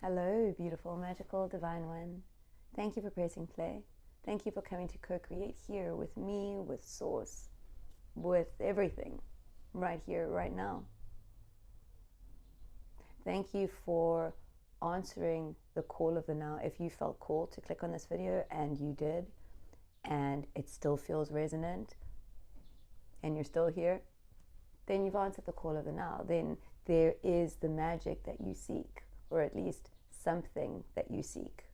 Hello, beautiful, magical, divine one. Thank you for pressing play. Thank you for coming to co-create here with me, with Source, with everything, right here, right now. Thank you for answering the call of the now. If you felt called to click on this video, and you did, and it still feels resonant, and you're still here, then you've answered the call of the now. Then there is the magic that you seek, or at least something that you seek.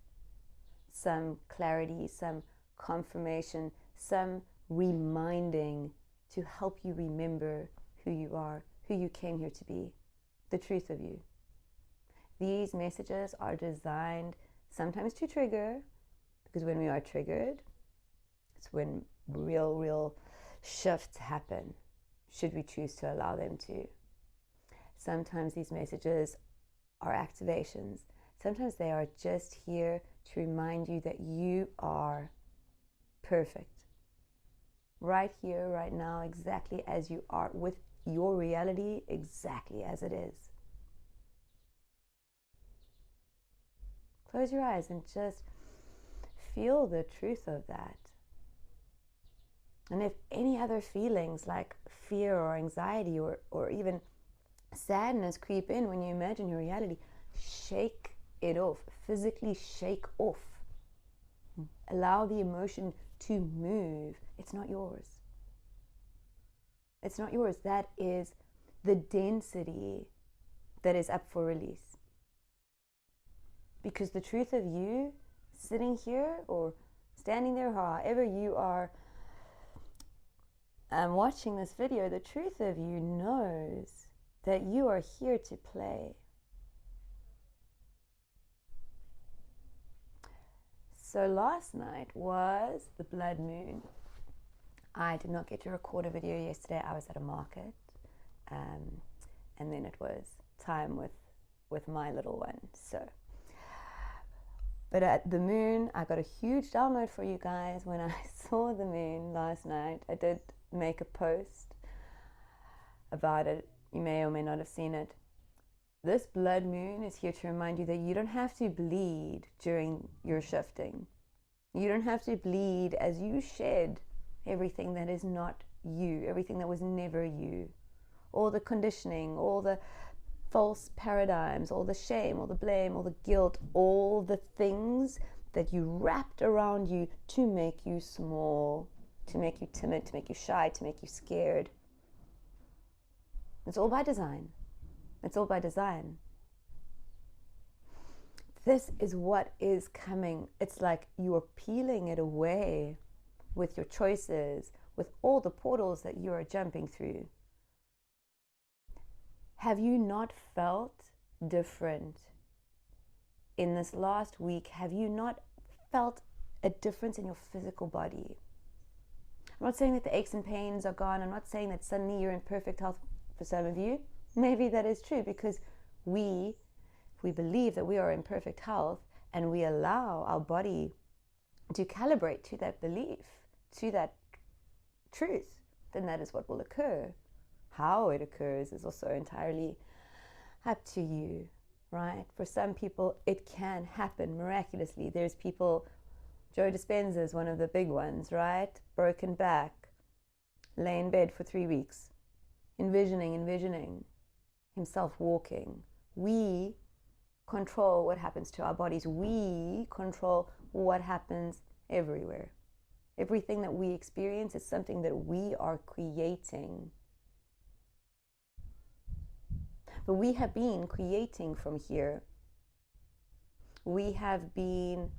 Some clarity, some confirmation, some reminding to help you remember who you are, who you came here to be, the truth of you. These messages are designed sometimes to trigger, because when we are triggered, it's when real shifts happen, should we choose to allow them to. Sometimes these messages are activations. Sometimes they are just here to remind you that you are perfect. Right here, right now, exactly as you are, with your reality exactly as it is. Close your eyes and just feel the truth of that. And if any other feelings like fear or anxiety or even sadness creep in when you imagine your reality, shake it off. Physically shake off. Allow the emotion to move. It's not yours. It's not yours. That is the density that is up for release. Because the truth of you sitting here or standing there, however you are watching this video, the truth of you knows that you are here to play. So last night was the blood moon. I did not get to record a video yesterday. I was at a market, and then it was time with my little one. But at the moon, I got a huge download for you guys. When I saw the moon last night, I did make a post about it. You may or may not have seen it. This blood moon is here to remind you that you don't have to bleed during your shifting. You don't have to bleed as you shed everything that is not you, everything that was never you. All the conditioning, all the false paradigms, all the shame, all the blame, all the guilt, all the things that you wrapped around you to make you small, to make you timid, to make you shy, to make you scared. It's all by design. It's all by design. This is what is coming. It's like you are peeling it away with your choices, with all the portals that you are jumping through. Have you not felt different in this last week? Have you not felt a difference in your physical body? I'm not saying that the aches and pains are gone. I'm not saying that suddenly you're in perfect health for some of you. Maybe that is true, because we believe that we are in perfect health and we allow our body to calibrate to that belief, to that truth, then that is what will occur. How it occurs is also entirely up to you, right? For some people, it can happen miraculously. There's people, Joe Dispenza is one of the big ones, right? Broken back, lay in bed for 3 weeks, envisioning himself walking. We control what happens to our bodies. We control what happens everywhere. Everything that we experience is something that we are creating. But we have been creating from here. We have been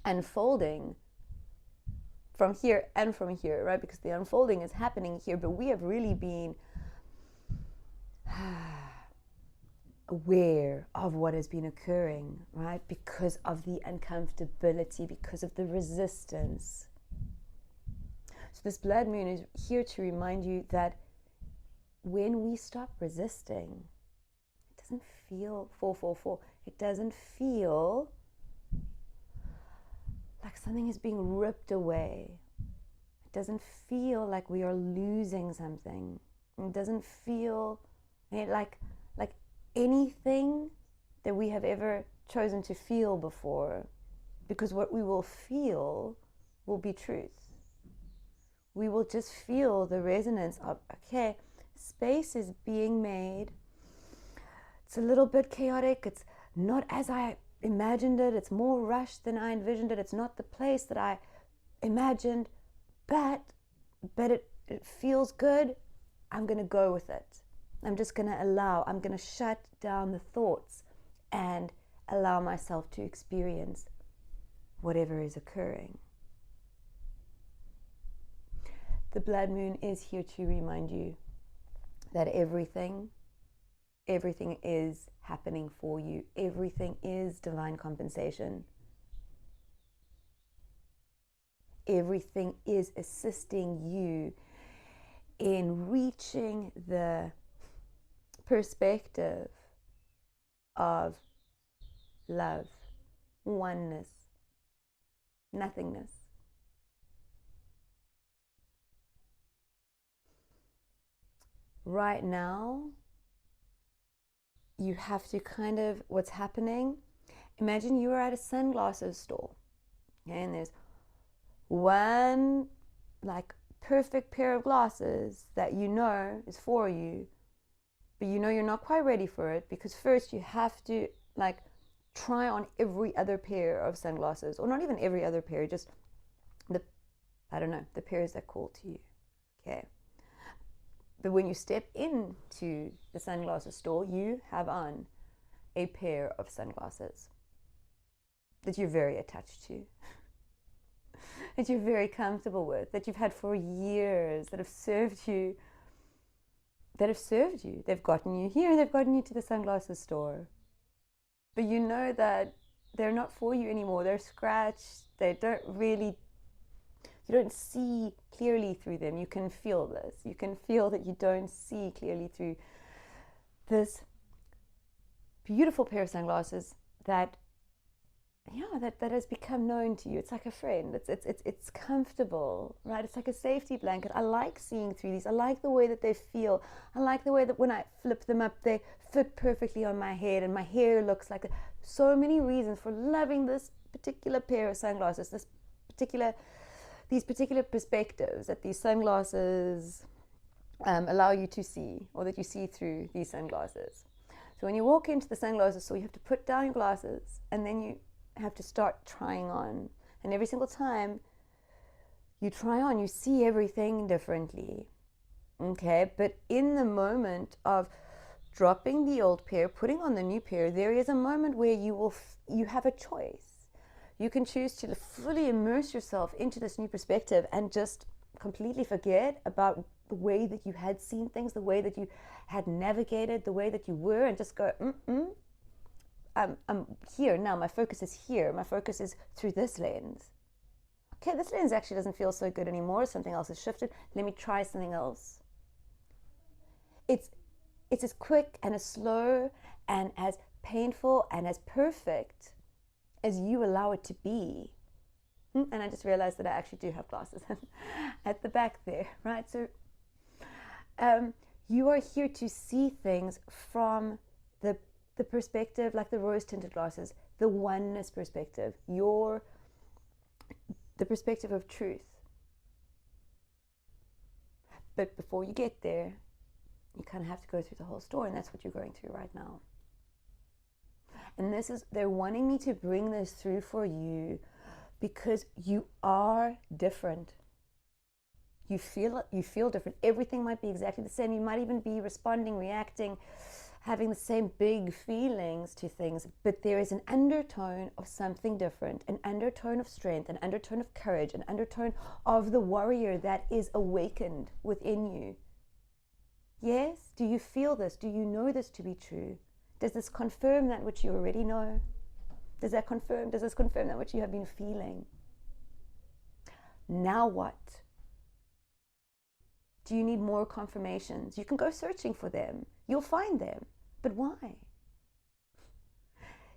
unfolding from here and from here, right? Because the unfolding is happening here, but we have really been aware of what has been occurring, right? Because of the uncomfortability, because of the resistance. So this blood moon is here to remind you that when we stop resisting, it doesn't feel 444. It doesn't feel like something is being ripped away. It doesn't feel like we are losing something. It doesn't feel like anything that we have ever chosen to feel before, because what we will feel will be truth. We will just feel the resonance of, okay, space is being made. It's a little bit chaotic. It's not as I imagined it. It's more rushed than I envisioned it. It's not the place that I imagined, but it feels good. I'm going to go with it. I'm just going to I'm going to shut down the thoughts and allow myself to experience whatever is occurring. The blood moon is here to remind you that everything is happening for you. Everything is divine compensation. Everything is assisting you in reaching the perspective of love, oneness, nothingness. Right now, you have to kind of, what's happening, imagine you are at a sunglasses store, okay, and there's one like perfect pair of glasses that you know is for you, but you know you're not quite ready for it, because first you have to like try on every other pair of sunglasses, or not even every other pair, just the pairs that call to you, okay? But when you step into the sunglasses store, you have on a pair of sunglasses that you're very attached to, that you're very comfortable with, that you've had for years, that have served you. They've gotten you here, they've gotten you to the sunglasses store. But you know that they're not for you anymore. They're scratched. You don't see clearly through them. You can feel this. You can feel that you don't see clearly through this beautiful pair of sunglasses that has become known to you. It's like a friend. It's comfortable, right? It's like a safety blanket. I like seeing through these. I like the way that they feel. I like the way that when I flip them up, they fit perfectly on my head, and my hair looks like so many reasons for loving this particular pair of sunglasses, these particular perspectives that these sunglasses allow you to see, or that you see through these sunglasses. So when you walk into the sunglasses store, you have to put down your glasses, and then you have to start trying on. And every single time you try on, you see everything differently. Okay, but in the moment of dropping the old pair, putting on the new pair, there is a moment where you have a choice. You can choose to fully immerse yourself into this new perspective and just completely forget about the way that you had seen things, the way that you had navigated, the way that you were, and just go, I'm here now. My focus is here. My focus is through this lens. Okay, this lens actually doesn't feel so good anymore. Something else has shifted. Let me try something else. It's as quick and as slow and as painful and as perfect as you allow it to be. And I just realized that I actually do have glasses at the back there, right? So you are here to see things from the perspective, like the rose-tinted glasses, the oneness perspective, the perspective of truth. But before you get there, you kind of have to go through the whole store, and that's what you're going through right now. And they're wanting me to bring this through for you because you are different. You feel different. Everything might be exactly the same. You might even be responding, reacting, having the same big feelings to things, but there is an undertone of something different, an undertone of strength, an undertone of courage, an undertone of the warrior that is awakened within you. Yes? Do you feel this? Do you know this to be true? Does this confirm that which you already know? Does this confirm that which you have been feeling? Now what? Do you need more confirmations? You can go searching for them. You'll find them. But why?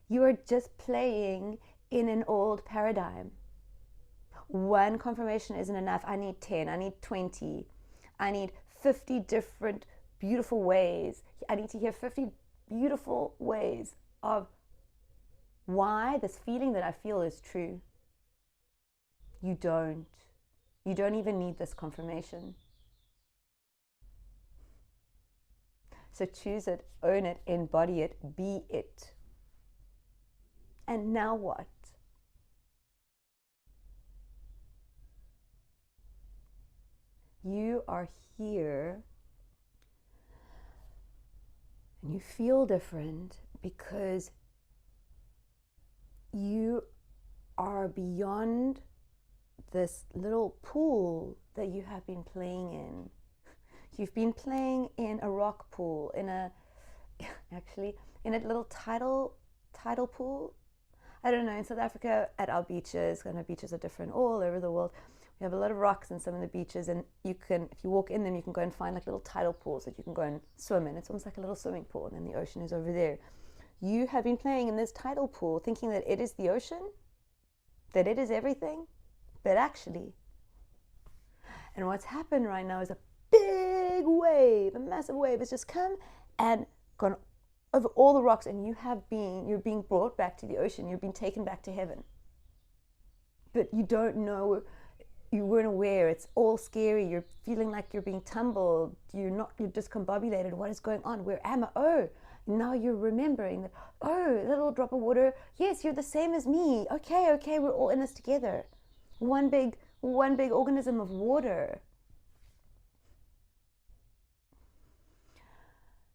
You are just playing in an old paradigm. One confirmation isn't enough. I need 10. I need 20. I need 50 different beautiful ways. I need to hear 50 beautiful ways of why this feeling that I feel is true. You don't. You don't even need this confirmation. So choose it, own it, embody it, be it. And now what? You are here and you feel different because you are beyond this little pool that you have been playing in. You've been playing in a rock pool, in a little tidal pool. I don't know, in South Africa at our beaches, and our beaches are different all over the world. We have a lot of rocks in some of the beaches, and you can, if you walk in them, you can go and find like little tidal pools that you can go and swim in. It's almost like a little swimming pool, and then the ocean is over there. You have been playing in this tidal pool thinking that it is the ocean, that it is everything, but actually, and what's happened right now is a big wave, a massive wave has just come and gone over all the rocks, and you're being brought back to the ocean. You're being taken back to heaven. But you don't know, you weren't aware. It's all scary. You're feeling like you're being tumbled. You're discombobulated. What is going on? Where am I? Oh, now you're remembering that, oh, little drop of water. Yes, you're the same as me. Okay, we're all in this together. One big organism of water.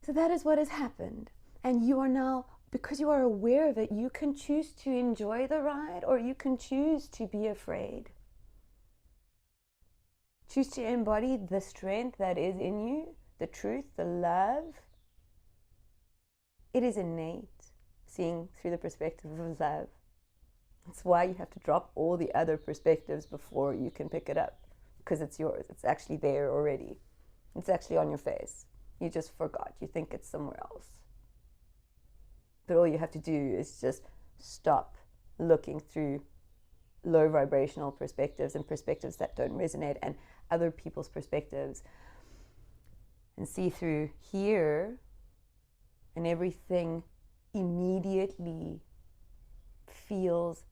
So that is what has happened. And you are now, because you are aware of it, you can choose to enjoy the ride or you can choose to be afraid. Choose to embody the strength that is in you, the truth, the love. It is innate, seeing through the perspective of love. That's why you have to drop all the other perspectives before you can pick it up, because it's yours. It's actually there already. It's actually on your face. You just forgot. You think it's somewhere else. But all you have to do is just stop looking through low vibrational perspectives and perspectives that don't resonate and other people's perspectives and see through here, and everything immediately feels,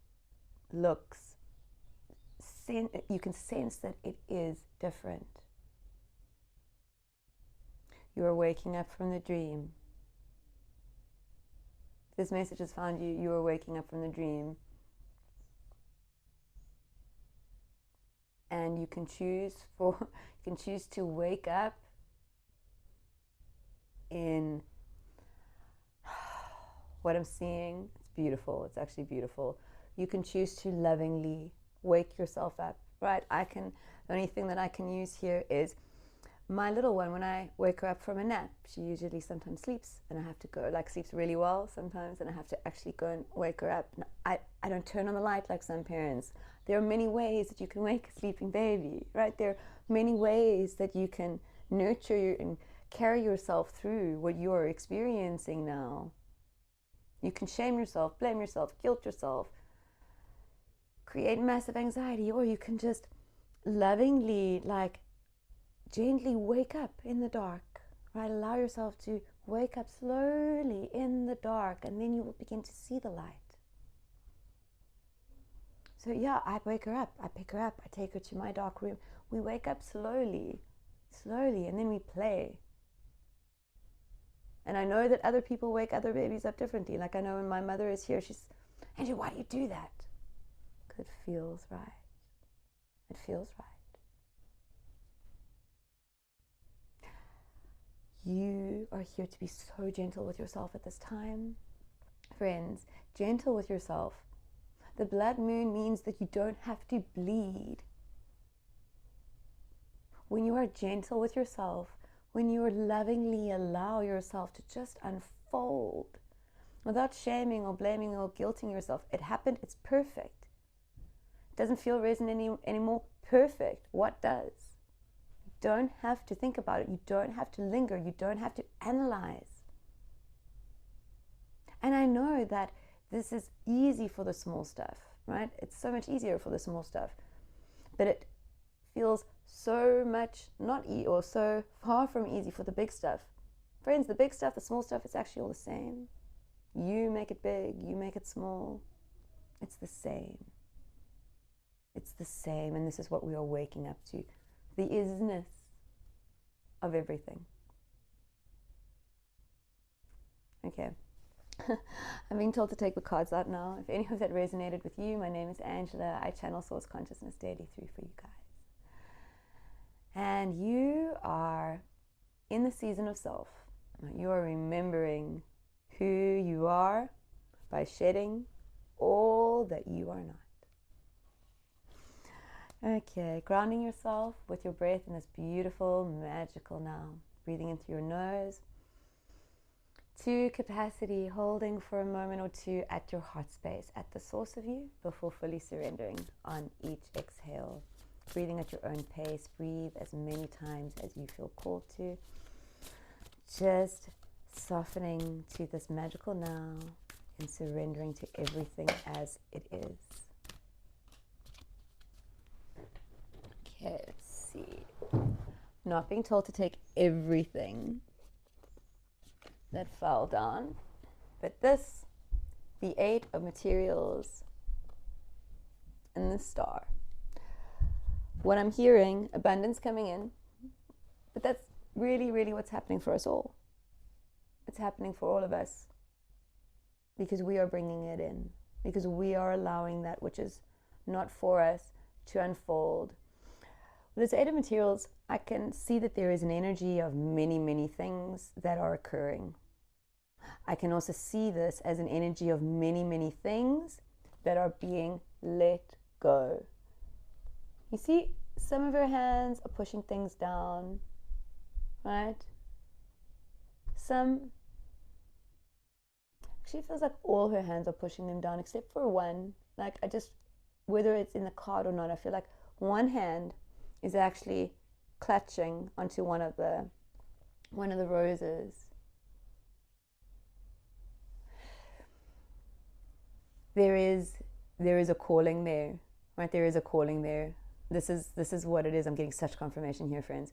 looks, you can sense that it is different. You are waking up from the dream. This message has found you. You are waking up from the dream. And you can choose to wake up in what I'm seeing. It's beautiful. It's actually beautiful. You can choose to lovingly wake yourself up, right? The only thing that I can use here is my little one. When I wake her up from a nap, she usually sometimes sleeps, and I have to go, sleeps really well sometimes, and I have to actually go and wake her up. I don't turn on the light like some parents. There are many ways that you can wake a sleeping baby, right? There are many ways that you can nurture and carry yourself through what you're experiencing now. You can shame yourself, blame yourself, guilt yourself, create massive anxiety, or you can just lovingly, gently wake up in the dark, right? Allow yourself to wake up slowly in the dark, and then you will begin to see the light. So yeah, I wake her up, I pick her up, I take her to my dark room. We wake up slowly, and then we play. And I know that other people wake other babies up differently. I know when my mother is here, she's, Angie, why do you do that? Because it feels right. It feels right. You are here to be so gentle with yourself at this time. Friends, gentle with yourself. The blood moon means that you don't have to bleed. When you are gentle with yourself, when you lovingly allow yourself to just unfold without shaming or blaming or guilting yourself, it happened, it's perfect. It doesn't feel resonant anymore, perfect. What does? You don't have to think about it. You don't have to linger. You don't have to analyze. And I know that this is easy for the small stuff, right? It's so much easier for the small stuff. But it feels so much or so far from easy for the big stuff. Friends, the big stuff, the small stuff, it's actually all the same. You make it big, you make it small. It's the same. It's the same, and this is what we are waking up to. The isness of everything. Okay. I'm being told to take the cards out now. If any of that resonated with you, my name is Angela. I channel Source Consciousness daily through for you guys. And you are in the season of self. You are remembering who you are by shedding all that you are not. Okay, grounding yourself with your breath in this beautiful, magical now. Breathing in through your nose. To capacity, holding for a moment or two at your heart space, at the source of you, before fully surrendering on each exhale. Breathing at your own pace. Breathe as many times as you feel called to. Just softening to this magical now and surrendering to everything as it is. Okay, let's see. Not being told to take everything that fell down, but this, the 8 of materials and the star. What I'm hearing, abundance coming in, but that's really, really what's happening for us all. It's happening for all of us because we are bringing it in, because we are allowing that which is not for us to unfold. With this 8 of materials, I can see that there is an energy of many, many things that are occurring. I can also see this as an energy of many, many things that are being let go. You see, some of her hands are pushing things down, right? Some, actually it feels like all her hands are pushing them down except for one. Like whether it's in the card or not, I feel like one hand is actually clutching onto one of the roses. There is a calling there, right? There is a calling there. This is what it is. I'm getting such confirmation here, friends.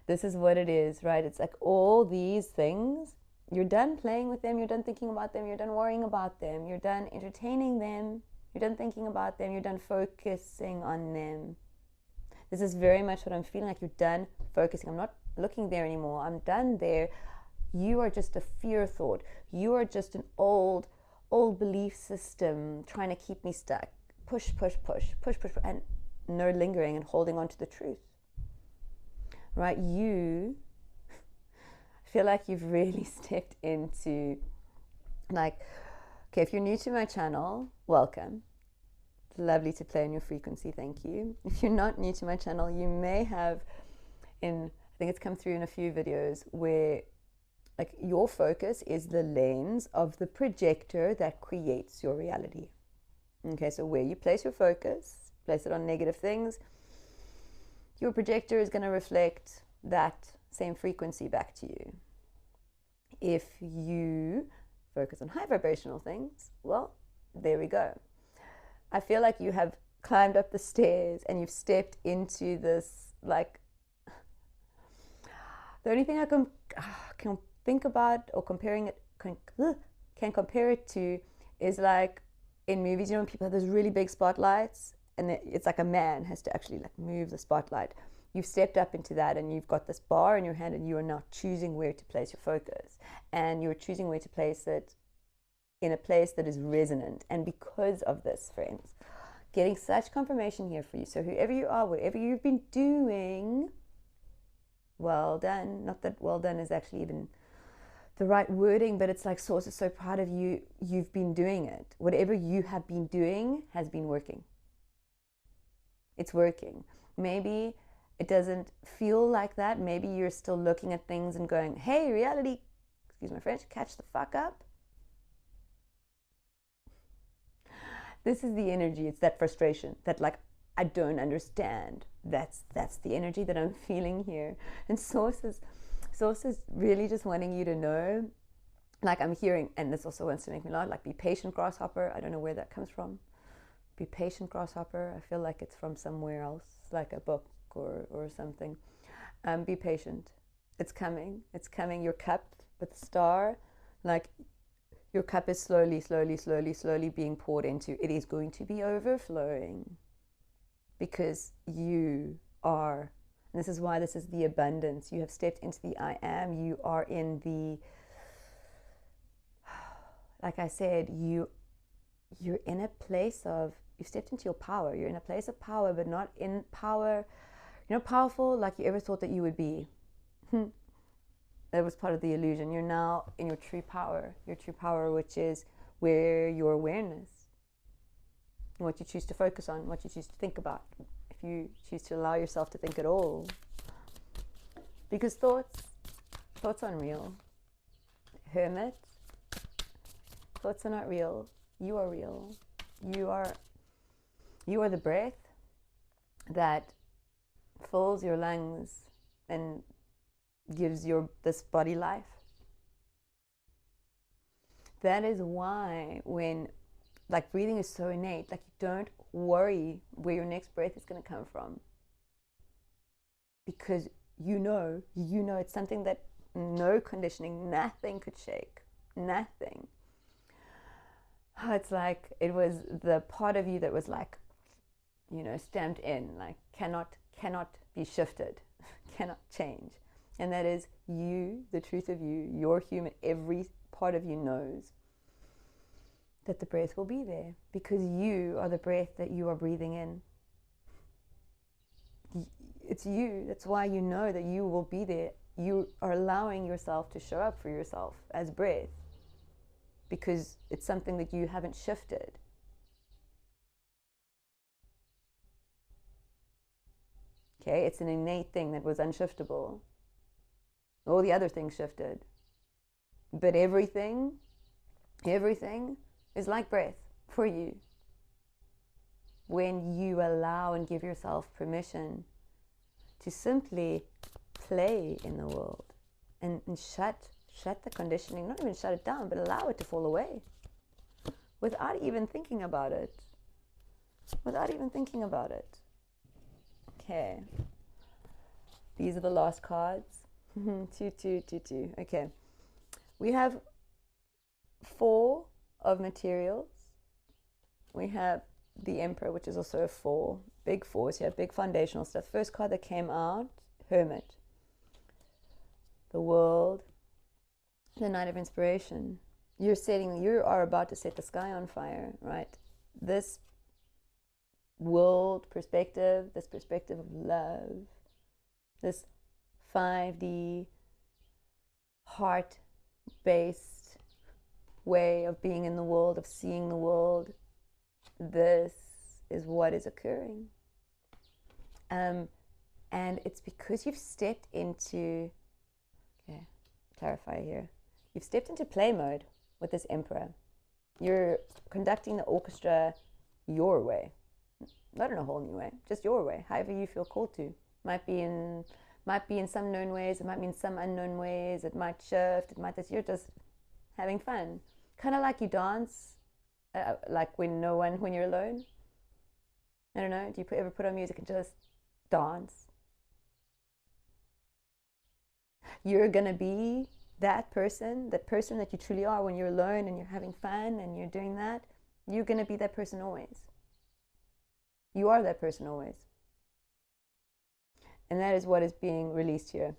This is what it is, right? It's like all these things, you're done playing with them, you're done thinking about them, you're done worrying about them, you're done entertaining them, you're done thinking about them, you're done focusing on them. This is very much what I'm feeling, like you're done focusing. I'm not looking there anymore. I'm done there. You are just a fear thought. You are just an old belief system trying to keep me stuck. Push, and no lingering and holding on to the truth. Right? You feel like you've really stepped into, like, okay, if you're new to my channel, welcome. Lovely to play on your frequency, thank you. If you're not new to my channel, you may have I think it's come through in a few videos where like your focus is the lens of the projector that creates your reality. Okay, so where you place your focus, place it on negative things, your projector is going to reflect that same frequency back to you. If you focus on high vibrational things, well, there we go. I feel like you have climbed up the stairs and you've stepped into this, like, the only thing I can think about or can compare it to is like in movies, you know, when people have those really big spotlights and it's like a man has to actually like move the spotlight. You've stepped up into that and you've got this bar in your hand and you are now choosing where to place your focus, and you're choosing where to place it in a place that is resonant. And because of this, friends, getting such confirmation here for you. So whoever you are, whatever you've been doing, well done. Not that well done is actually even the right wording, but it's like Source is so proud of you. You've been doing it. Whatever you have been doing has been working. It's working. Maybe it doesn't feel like that. Maybe you're still looking at things and going, hey, reality, excuse my French, catch the fuck up. This is the energy. It's that frustration that like, I don't understand. That's the energy that I'm feeling here. And Source is really just wanting you to know, like I'm hearing, and this also wants to make me laugh, like be patient, grasshopper. I don't know where that comes from. Be patient, grasshopper. I feel like it's from somewhere else, like a book or something. Be patient. It's coming. It's coming. Your cup with the star, like Your cup is slowly, slowly, slowly, slowly being poured into. It is going to be overflowing because you are, and this is why this is the abundance. You have stepped into the I am. You are in the, like I said, you're in a place of, you've stepped into your power. You're in a place of power, but not in power. You're not powerful like you ever thought that you would be. That was part of the illusion. You're now in your true power, which is where your awareness, what you choose to focus on, what you choose to think about, if you choose to allow yourself to think at all. Because thoughts aren't real. Hermit, thoughts are not real. You are real. You are the breath that fills your lungs and gives this body life. That is why when, like, breathing is so innate, like, you don't worry where your next breath is going to come from, because you know it's something that no conditioning, nothing could shake. Nothing. It's like it was the part of you that was like, stamped in, like cannot be shifted, cannot change. And that is you, the truth of you, your human, every part of you knows that the breath will be there, because you are the breath that you are breathing in. It's you. That's why you know that you will be there. You are allowing yourself to show up for yourself as breath, because it's something that you haven't shifted. Okay, it's an innate thing that was unshiftable. All the other things shifted. But everything is like breath for you. When you allow and give yourself permission to simply play in the world and shut the conditioning, not even shut it down, but allow it to fall away without even thinking about it. Okay. These are the last cards. 2, 2, 2, 2. Okay. We have 4 of materials. We have the Emperor, which is also a 4. Big 4s here, big foundational stuff. First card that came out, Hermit. The World. The Knight of Inspiration. You are about to set the sky on fire, right? This world perspective, this perspective of love, this 5D heart-based way of being in the world, of seeing the world, this is what is occurring. And it's because you've stepped into, okay, clarify here, you've stepped into play mode with this Emperor. You're conducting the orchestra your way, not in a whole new way, just your way, however you feel called to. Might be in some known ways, it might be in some unknown ways, it might shift, you're just having fun. Kind of like you dance, like when you're alone. I don't know, do you ever put on music and just dance? You're gonna be that person that you truly are when you're alone and you're having fun and you're doing that. You're gonna be that person always. You are that person always. And that is what is being released here.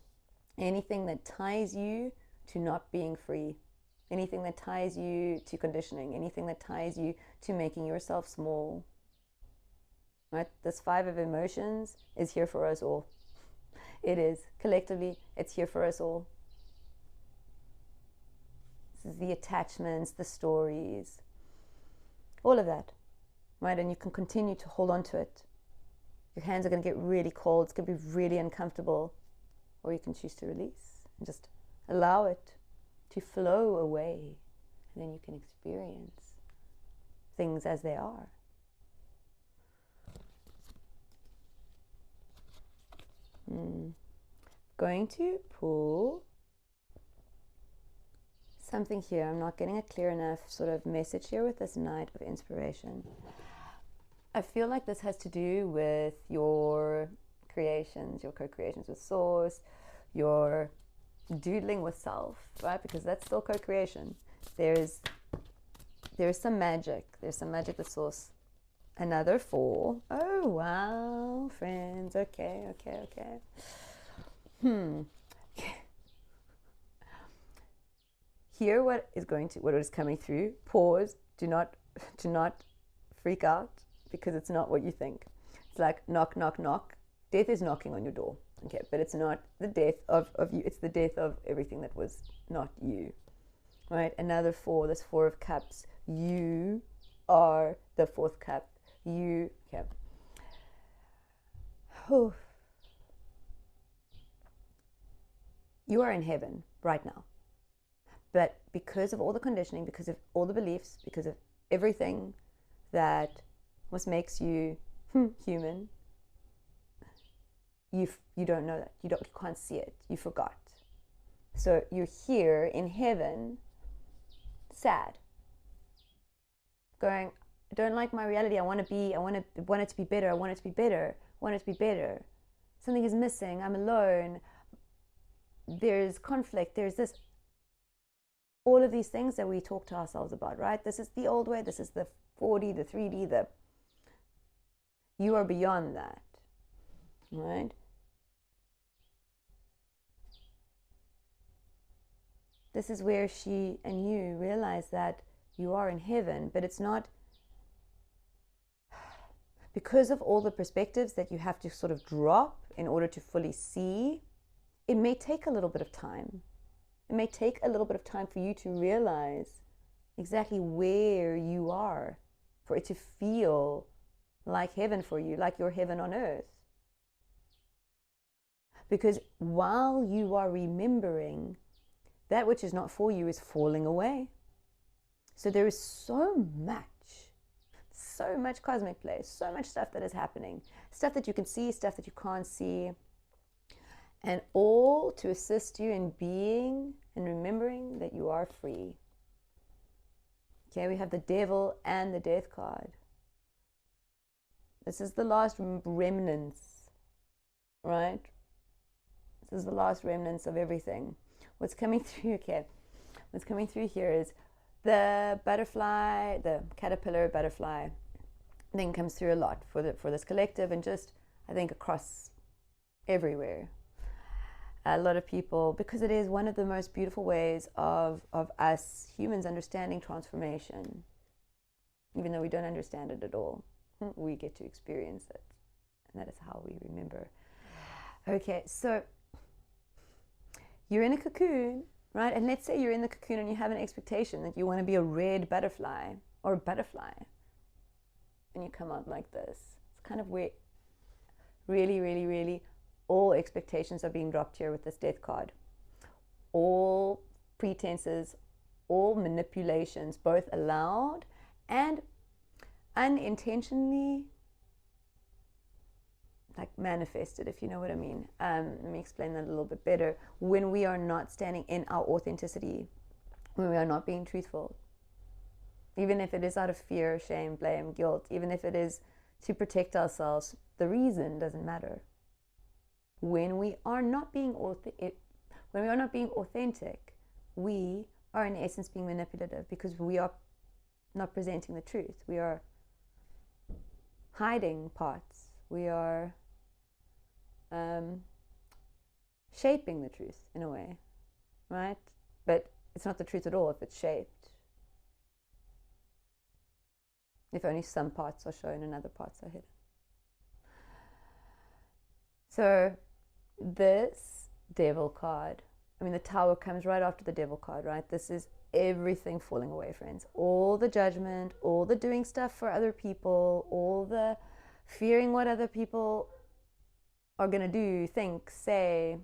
Anything that ties you to not being free, anything that ties you to conditioning, anything that ties you to making yourself small. Right? This 5 of emotions is here for us all. It is. Collectively, it's here for us all. This is the attachments, the stories, all of that. Right? And you can continue to hold on to it. Your hands are going to get really cold. It's going to be really uncomfortable. Or you can choose to release and just allow it to flow away. And then you can experience things as they are. Going to pull something here. I'm not getting a clear enough sort of message here with this Knight of Inspiration. I feel like this has to do with your creations, your co-creations with Source, your doodling with self, right? Because that's still co-creation. There's there's some magic. There's some magic with source. Another 4. Oh, wow, friends. Okay. Hear what is coming through. Pause. Do not freak out, because it's not what you think. It's like knock, knock, knock. Death is knocking on your door. Okay, but it's not the death of you. It's the death of everything that was not you. Right? Another 4. This 4 of Cups. You are the 4th cup. You. Okay. Whew. You are in heaven right now. But because of all the conditioning, because of all the beliefs, because of everything that makes you human, you don't know that. You can't see it. You forgot. So you're here in heaven, sad, going, I don't like my reality. I want it to be better. I want it to be better. I want it to be better. Something is missing. I'm alone. There's conflict. There's this. All of these things that we talk to ourselves about, right? This is the old way. This is the 4D, the 3D, you are beyond that, right? This is where she and you realize that you are in heaven, but it's not because of all the perspectives that you have to sort of drop in order to fully see. It may take a little bit of time. It may take a little bit of time for you to realize exactly where you are, for it to feel like heaven for you, like your heaven on earth. Because while you are remembering, that which is not for you is falling away. So there is so much cosmic play, so much stuff that is happening, stuff that you can see, stuff that you can't see, and all to assist you in being and remembering that you are free. Okay, we have the Devil and the Death card. This is the last remnants, right? This is the last remnants of everything. What's coming through, okay, what's coming through here is the butterfly, the caterpillar butterfly thing comes through a lot for this collective, and just, I think, across everywhere. A lot of people, because it is one of the most beautiful ways of us humans understanding transformation. Even though we don't understand it at all, we get to experience it. And that is how we remember. Okay, so you're in a cocoon, right? And let's say you're in the cocoon and you have an expectation that you want to be a red butterfly or a butterfly. And you come out like this. It's kind of where really all expectations are being dropped here with this Death card. All pretenses, all manipulations, both allowed and unintentionally, like, manifested, if you know what I mean. Let me explain that a little bit better. When we are not standing in our authenticity, when we are not being truthful, even if it is out of fear, shame, blame, guilt, even if it is to protect ourselves, the reason doesn't matter. When we are not being authentic, we are in essence being manipulative, because we are not presenting the truth. We are hiding parts. We are shaping the truth in a way, right? But it's not the truth at all if it's shaped. If only some parts are shown and other parts are hidden. So this Devil card, I mean, the Tower comes right after the Devil card, right? This is everything falling away, friends. All the judgment, all the doing stuff for other people, all the fearing what other people are going to do, think, say.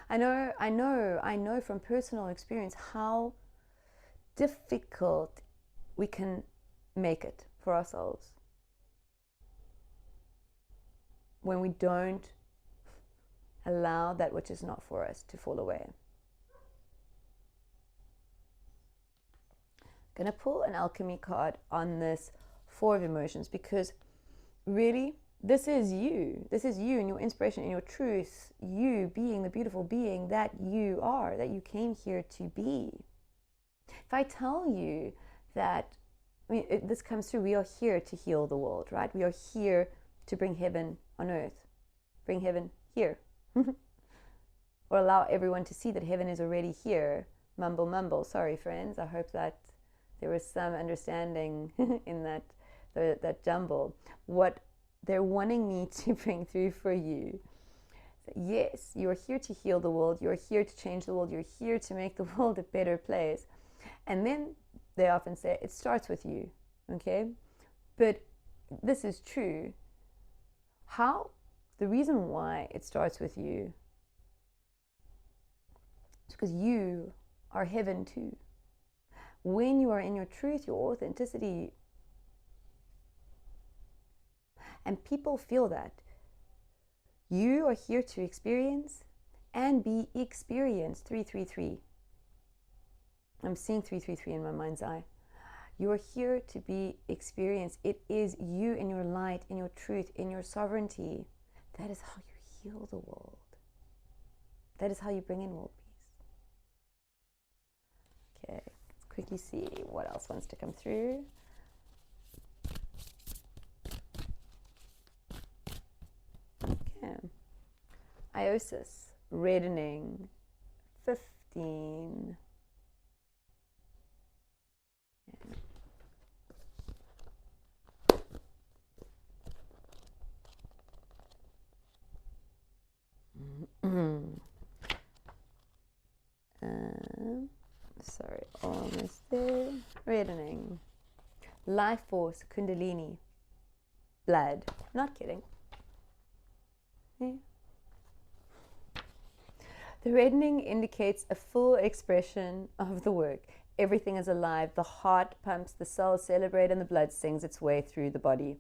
I know from personal experience how difficult we can make it for ourselves when we don't allow that which is not for us to fall away. I'm going to pull an Alchemy card on this 4 of emotions, because really this is you and your inspiration and your truth, you being the beautiful being that you are, that you came here to be. If I tell you that, I mean, this comes through. We are here to heal the world, right? We are here to bring heaven on earth, bring heaven here, or allow everyone to see that heaven is already here. Mumble, mumble. Sorry, friends. I hope that there was some understanding in that jumble. What they're wanting me to bring through for you. Yes, you are here to heal the world. You are here to change the world. You're here to make the world a better place. And then they often say, it starts with you, okay? But this is true. How? The reason why it starts with you is because you are heaven too. When you are in your truth, your authenticity, and people feel that, you are here to experience and be experienced. 333. I'm seeing 333 in my mind's eye. You are here to be experienced. It is you in your light, in your truth, in your sovereignty. That is how you heal the world. That is how you bring in world peace. Okay, let's quickly see what else wants to come through. Okay. Iosis, reddening, 15. Sorry, almost there. Reddening. Life force, kundalini. Blood. Not kidding. Yeah. The reddening indicates a full expression of the work. Everything is alive. The heart pumps, the cells celebrate, and the blood sings its way through the body.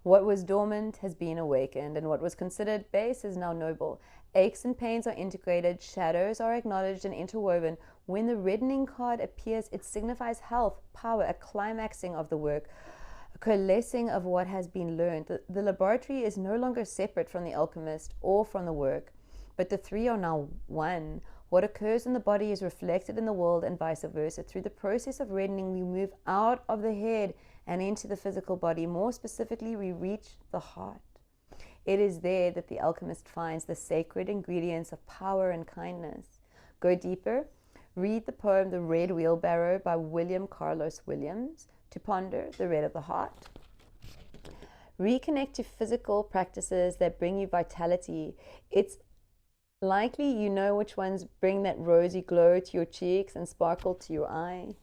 What was dormant has been awakened, and what was considered base is now noble. Aches and pains are integrated, shadows are acknowledged and interwoven. When the reddening card appears, it signifies health, power, a climaxing of the work, a coalescing of what has been learned. The laboratory is no longer separate from the alchemist or from the work, but the three are now one. What occurs in the body is reflected in the world and vice versa. Through the process of reddening, we move out of the head and into the physical body. More specifically, we reach the heart. It is there that the alchemist finds the sacred ingredients of power and kindness. Go deeper. Read the poem The Red Wheelbarrow by William Carlos Williams to ponder the red of the heart. Reconnect to physical practices that bring you vitality. It's likely you know which ones bring that rosy glow to your cheeks and sparkle to your eye.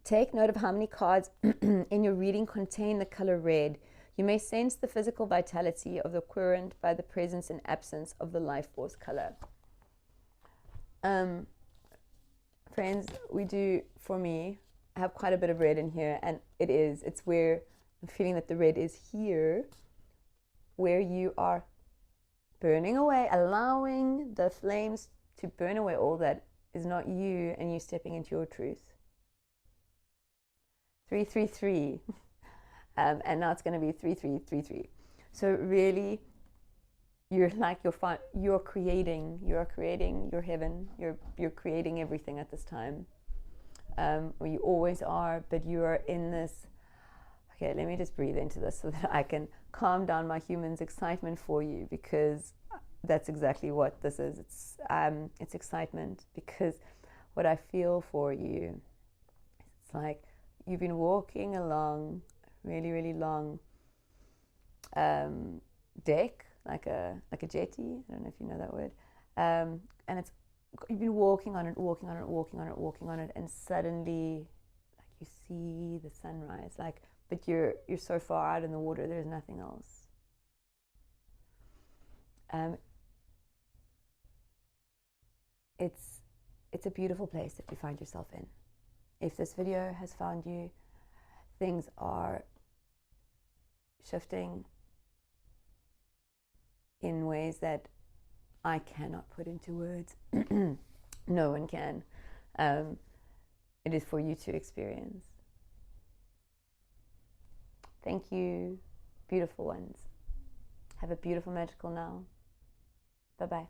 Take note of how many cards in your reading contain the color red. You may sense the physical vitality of the querent by the presence and absence of the life force color. Friends, we do, for me, have quite a bit of red in here, and it's where I'm feeling that the red is here, where you are burning away, allowing the flames to burn away all that is not you, and you stepping into your truth. 333. And now it's going to be 3333. So really, you're creating your heaven. You're creating everything at this time. Or you always are, but you are in this. Okay, let me just breathe into this so that I can calm down my human's excitement for you, because that's exactly what this is. It's excitement, because what I feel for you, it's like you've been walking along really, really long deck, like a jetty. I don't know if you know that word. And you've been walking on it, and suddenly, like, you see the sunrise, but you're so far out in the water, there's nothing else. It's a beautiful place that you find yourself in. If this video has found you, things are shifting in ways that I cannot put into words. No one can. It is for you to experience. Thank you, beautiful ones. Have a beautiful, magical now. Bye-bye.